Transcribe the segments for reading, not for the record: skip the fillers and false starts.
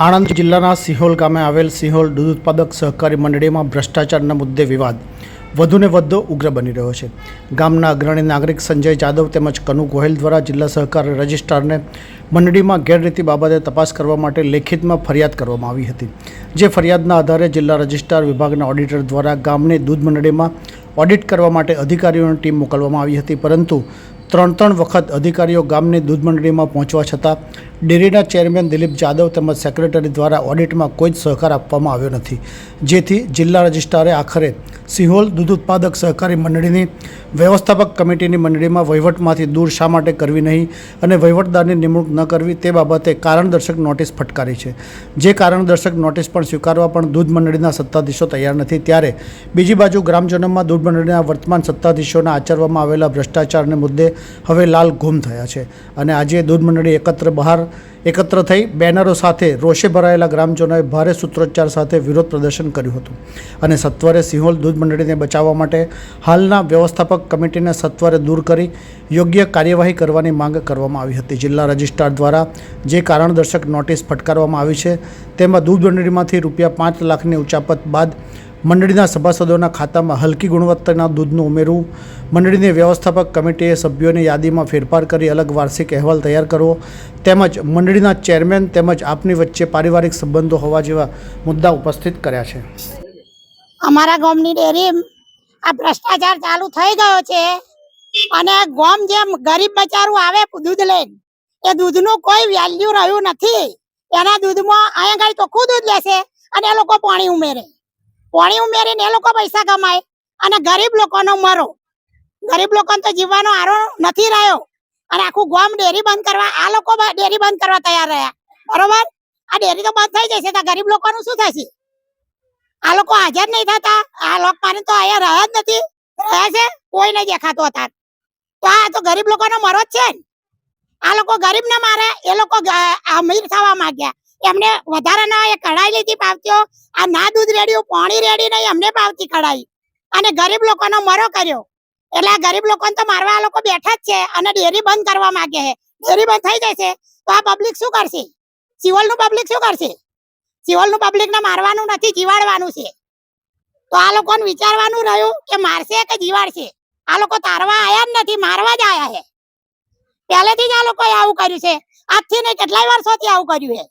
આણંદ જિલ્લાના સિહોલ ગામે આવેલ સિહોલ દૂધ ઉત્પાદક સહકારી મંડળીમાં ભ્રષ્ટાચારના મુદ્દે વિવાદ વધુને વધુ ઉગ્ર બની રહ્યો છે। ગામના અગ્રણી નાગરિક સંજય જાદવ તેમજ કનુ ગોહિલ દ્વારા જિલ્લા સહકાર રજિસ્ટ્રારને મંડળીમાં ગેરરીતિ બાબતે તપાસ કરવા માટે લેખિતમાં ફરિયાદ કરવામાં આવી હતી। જે ફરિયાદના આધારે જિલ્લા રજિસ્ટ્રાર વિભાગના ઓડિટર દ્વારા ગામની દૂધ મંડળીમાં ઓડિટ કરવા માટે અધિકારીઓની ટીમ મોકલવામાં આવી હતી, પરંતુ ત્રણ વખત અધિકારીઓ ગામની દૂધ મંડળીમાં પહોંચવા છતાં ડેરીના ચેરમેન દિલીપ જાદવ તેમજ સેક્રેટરી દ્વારા ઓડિટમાં કોઈ જ સહકાર આપવામાં આવ્યો નથી, જેથી જિલ્લા રજિસ્ટ્રારે આખરે સિહોલ દૂધ ઉત્પાદક સહકારી મંડળીની વ્યવસ્થાપક કમિટીની મંડળીમાં વહીવટમાંથી દૂર શા માટે કરવી નહીં અને વહીવટદારની નિમણૂક ન કરવી તે બાબતે કારણદર્શક નોટિસ ફટકારી છે। જે કારણદર્શક નોટિસ પણ સ્વીકારવા પણ દૂધ મંડળીના સત્તાધીશો તૈયાર નથી, ત્યારે બીજી બાજુ ગ્રામજનોમાં દૂધ મંડળીના વર્તમાન સત્તાધીશોના આચરવામાં આવેલા ભ્રષ્ટાચારને મુદ્દે હવે લાલ ગુમ થયા છે અને આજે દૂધ મંડળી એકત્ર થઈ બેનરો સાથે રોષે ભરાયેલા ગ્રામજનોએ ભારે સૂત્રોચ્ચાર સાથે વિરોધ પ્રદર્શન કર્યું હતું અને સત્વરે સિહોલ દૂધ મંડળીને બચાવવા માટે હાલના વ્યવસ્થાપક કમિટીને સત્વરે દૂર કરી યોગ્ય કાર્યવાહી કરવાની માંગ કરવામાં આવી હતી। જિલ્લા રજિસ્ટ્રાર દ્વારા જે કારણદર્શક નોટિસ ફટકારવામાં આવી છે તેમાં દૂધ મંડળીમાંથી ₹5 લાખની ઉચાપત બાદ મંડળીના સભાસદોના ખાતામાં હલકી ગુણવત્તાના દૂધનું ઉમેરવું, મંડળીની વ્યવસ્થાપક કમિટીએ સભ્યોની યાદીમાં ફેરફાર કરી અલગ વાર્ષિક અહેવાલ તૈયાર કરવો તેમજ મંડળીના ચેરમેન તેમજ આપની વચ્ચે પારિવારિક સંબંધો હોવા જેવા મુદ્દા ઉપસ્થિત કર્યા છે। અમારા ગામની ડેરી આ ભ્રષ્ટાચાર ચાલુ થઈ ગયો છે અને ગામ જેમ ગરીબ બચારું આવે દૂધ લઈને એ દૂધનું કોઈ વેલ્યુ રહ્યું નથી। એના દૂધમાં અહીંયા આગળ ચોખ્ખું દૂધ લેશે અને એ લોકો પાણી ઉમેરીને એ લોકો પૈસા કમાય અને ગરીબ લોકોનો મરો, ગરીબ લોકોને તો જીવવાનો આરો નથી રહ્યો અને આખું ગામ ડેરી બંધ કરવા આ લોકો ડેરી બંધ કરવા તૈયાર રહ્યા। બરોબર, આ ડેરી તો બંધ થઈ જશે તો ગરીબ લોકોનું શું થશે? આ લોકો હાજર નહીં થતા, આ લોક પાણી તો અહીંયા રહ્યા જ નથી, રહ્યા છે કોઈ નહીં દેખાતો હતા, તો આ તો ગરીબ લોકોનો મરો જ છે ને। આ લોકો ગરીબ ને મારે, એ લોકો અમીર થવા માંગ્યા, એમને વધારે ના એ કઢાઈ લીધી પાવતીઓ, આ ના દૂધ રેડ્યું પાણી રેડી નહીં એમને પાવતી કઢાઈ અને ગરીબ લોકોનો મરો કર્યો। એટલે આ ગરીબ લોકોને તો મારવા આ લોકો બેઠા જ છે અને ડેરી બંધ કરવા માંગે છે। ડેરી બંધ થઈ જશે તો આ પબ્લિક શું કરશે? સિહોલનું પબ્લિક શું કરશે? સિહોલનું પબ્લિકને મારવાનું નથી, જીવાડવાનું છે। તો આ લોકોને વિચારવાનું રહ્યું કે મારશે કે જીવાડશે। આ લોકો તારવા આયા જ નથી, મારવા જ આયા છે। પહેલેથી જ આ લોકોએ આવું કર્યું છે, આજથી નહીં કેટલાય વર્ષોથી આવું કર્યું છે।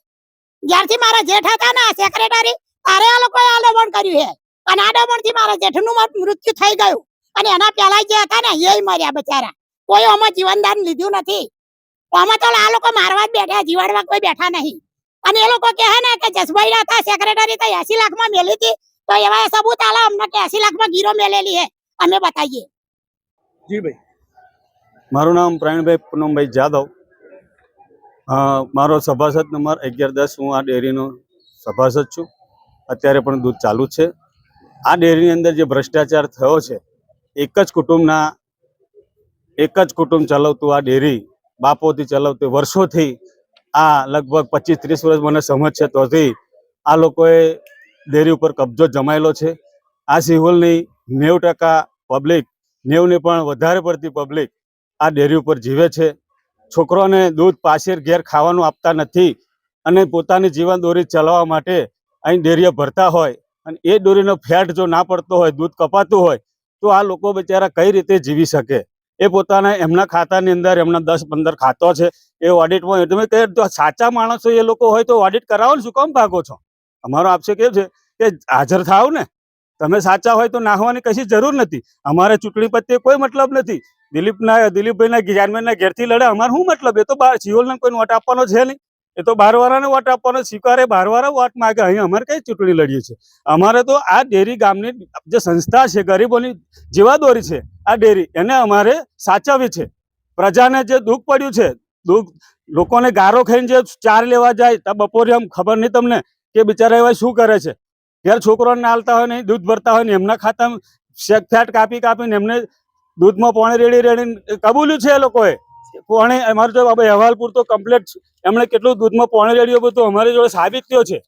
જ્યારથી મારા જેઠ હતા ને સેક્રેટરી તારે આ લોકોએ આ દમણ કર્યું છે અને આ દમણથી મારા જેઠનું મૃત્યુ થઈ ગયું અને એના પહેલા જે હતા ને એ મર્યા બચારા, કોઈ આમાં જીવનદાન લીધું નથી। આમાં તો આ લોકો મારવા જ બેઠા, જીવાડવા કોઈ બેઠા નહીં। અને એ લોકો કહે ને કે જસભાઈ હતા સેક્રેટરી તો 80 લાખમાં મેલી હતી, તો એવા સબૂત આલે અમને કે 80 લાખમાં ગીરો મેલેલી છે, અમે બતાવીએ। જી ભાઈ, મારું નામ પ્રવીણભાઈ પૂનમભાઈ જાદવ, મારો સભાસદ નંબર 1110, હું આ ડેરીનો સભાસદ છું। અત્યારે પણ દૂધ ચાલુ છે। આ ડેરીની અંદર જે ભ્રષ્ટાચાર થયો છે, એક જ કુટુંબ ચલાવતું આ ડેરી બાપોથી ચલાવતું વર્ષોથી, આ લગભગ 25-30 વર્ષ મને સમજ છે તોથી આ લોકોએ ડેરી ઉપર કબજો જમાયેલો છે। આ સિહોલની 90% પબ્લિક, 90 પણ વધારે પડતી પબ્લિક આ ડેરી ઉપર જીવે છે। છોકરોને દૂધ પાછેર ઘેર ખાવાનું આપતા નથી અને પોતાની જીવન દોરી ચલાવવા માટે અહીં ડેરીએ ભરતા હોય અને એ ડોરીનો ફેટ જો ના પડતો હોય, દૂધ કપાતું હોય, તો આ લોકો બિચારા કઈ રીતે જીવી શકે? એ પોતાના એમના ખાતાની અંદર એમના 10-15 ખાતો છે, એ ઓડિટમાં તમે કહે તો સાચા માણસો એ લોકો હોય તો ઓડિટ કરાવો ને, શું કામ ભાગો છો? અમારો આક્ષેપ એ છે કે હાજર થાવ ને, તમે સાચા હોય તો નાહવાની કશી જરૂર નથી। અમારે ચૂંટણી પ્રત્યે કોઈ મતલબ નથી। દિલીપભાઈના ચેરમેનના ઘેરથી લડે, અમારે શું મતલબ? એ તો સિહોલને કોઈ વોટ આપવાનો છે નહીં, એ તો બહારવાળાને વોટ આપવાનો સ્વીકારે, બહારવાળા વોટ માગે। અહીં અમારે કઈ ચૂંટણી લડીએ છીએ? અમારે તો આ ડેરી ગામની જે સંસ્થા છે, ગરીબોની જીવાદોરી છે આ ડેરી, એને અમારે સાચવવી છે। પ્રજાને જે દુઃખ પડ્યું છે, લોકોને ગારો ખાઈને જે ચાર લેવા જાય તો બપોરે આમ ખબર નહીં તમને કે બિચારા એવા શું કરે છે? ઘેર છોકરોને નાલતા હોય નહીં, દૂધ ભરતા હોય ને એમના ખાતામાં ફેટ કાપીને એમને દૂધમાં પાણી રેડીને કબૂલ્યું છે એ લોકોએ। પાણી અમારે જો અહેવાલ પૂરતો કમ્પ્લીટ એમણે કેટલું દૂધમાં પાણી રેડ્યું બધું અમારી જોડે સાબિતીઓ છે,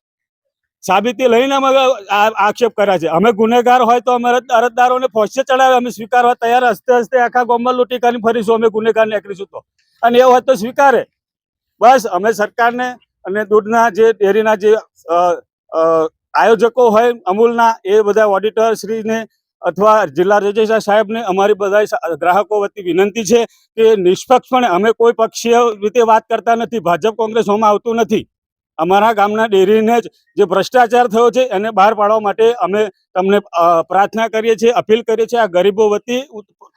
સાબિતી લઈને અમે આક્ષેપ કર્યા છે। અમે ગુનેગાર હોય તો અમારે અરજદારોને ફોસે ચડાવે, અમે સ્વીકારવા તૈયાર। હસ્તે આખા ગામમાં લૂંટી કરીને ફરીશું અમે ગુનેગાર નીકળીશું તો, અને એ હોય તો સ્વીકારે। બસ અમે સરકારને અને દૂધના જે ડેરીના જે આયોજકો હોય અમૂલના, એ બધા ઓડિટર શ્રીને અથવા જિલ્લા રજિસ્ટ્રાર સાહેબને અમારી બધા ગ્રાહકો વતી વિનંતી છે કે નિષ્પક્ષપણે, અમે કોઈ પક્ષીય રીતે વાત કરતા નથી, ભાજપ કોંગ્રેસ હોમાં આવતું નથી. અમારા ગામના ડેરીને જ જે ભ્રષ્ટાચાર થયો છે એને બહાર પાડવા માટે અમે તમને પ્રાર્થના કરીએ છીએ, અપીલ કરીએ છીએ. આ ગરીબો વતી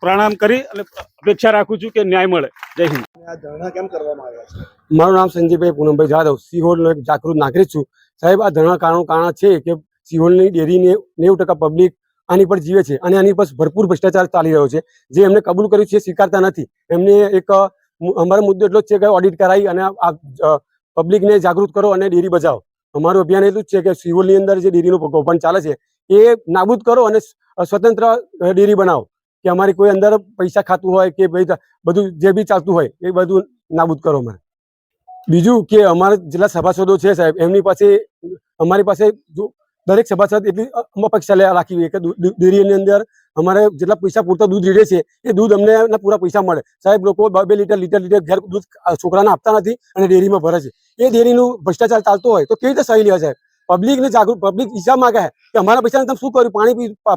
પ્રણામ કરી અને અપેક્ષા રાખું છું કે ન્યાય મળે. જય હિન્દ. આ ધરણા કેમ કરવામાં આવ્યા છે? મારું નામ સંજયભાઈ પૂનમભાઈ જાદવ, સિહોરનો એક જાગૃત નાગરિક છું. સાહેબ, આ ધરણા કારણ છે કે સિહોરની ડેરીને 90% પબ્લિક આની પર જીવે છે અને આની પર ભરપૂર ભ્રષ્ટાચાર ચાલી રહ્યો છે. જે એમને કબૂલ કર્યું છે સ્વીકારતા નથી. એમને એક અમારો મુદ્દો એટલો જ છે કે ઓડિટ કરાવી અને આ પબ્લિકને જાગૃત કરો અને ડેરી બચાવો. અમારું અભિયાન એટલું જ છે કે સિહોરની અંદર જે ડેરીનું કૌભાંડ ચાલે છે એ નાબૂદ કરો અને સ્વતંત્ર ડેરી બનાવો, કે અમારી કોઈ અંદર પૈસા ખાતું હોય કે ભાઈ બધું જે બી ચાલતું હોય એ બધું નાબૂદ કરો. અમારે બીજું કે અમારા જેટલા સભાસદો છે સાહેબ, એમની પાસે અમારી પાસે દરેક સભાસદ એટલી અપેક્ષા રાખી હોય કે ડેરીની અંદર અમારે જેટલા પૈસા પૂરતા દૂધ રેડે છે એ દૂધ અમને પૂરા પૈસા મળે. સાહેબ, લોકો 2 લીટર ઘેર દૂધ છોકરાને આપતા નથી અને ડેરીમાં ભરે છે. એ ડેરીનું ભ્રષ્ટાચાર ચાલતો હોય તો કેવી રીતે સહી લેવા સાહેબ? પબ્લિકને જાગૃત, પબ્લિક હિસાબ માંગે છે કે અમારા પૈસાને તમે શું કર્યું,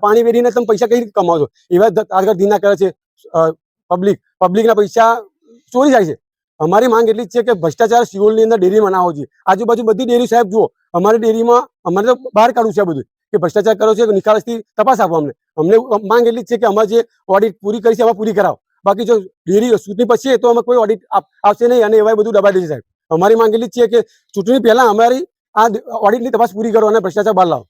પાણી વેરીને તમે પૈસા કઈ રીતે કમાવો છો? એવા આગળ ધીના કરે છે પબ્લિકના પૈસા ચોરી જાય છે. અમારી માંગ એટલી જ છે કે ભ્રષ્ટાચાર સિહોરની અંદર ડેરીમાં ના હોવો જોઈએ. આજુબાજુ બધી ડેરી સાહેબ જુઓ, અમારી ડેરીમાં અમારે તો બહાર કાઢવું છે બધું કે ભ્રષ્ટાચાર કર્યો છે, નિકાલસથી તપાસ આપો. અમને માંગ એટલી જ છે કે અમારે જે ઓડિટ પૂરી કરી છે એમાં પૂરી કરાવો. બાકી જો ડેરી ચૂંટણી પછી તો અમે કોઈ ઓડિટ આવશે નહીં અને એવા બધું દબાઈ દેશે સાહેબ. અમારી માંગ એટલી જ છે કે ચૂંટણી પહેલા અમારી આ ઓડિટની તપાસ પૂરી કરો અને ભ્રષ્ટાચાર બહાર લાવો.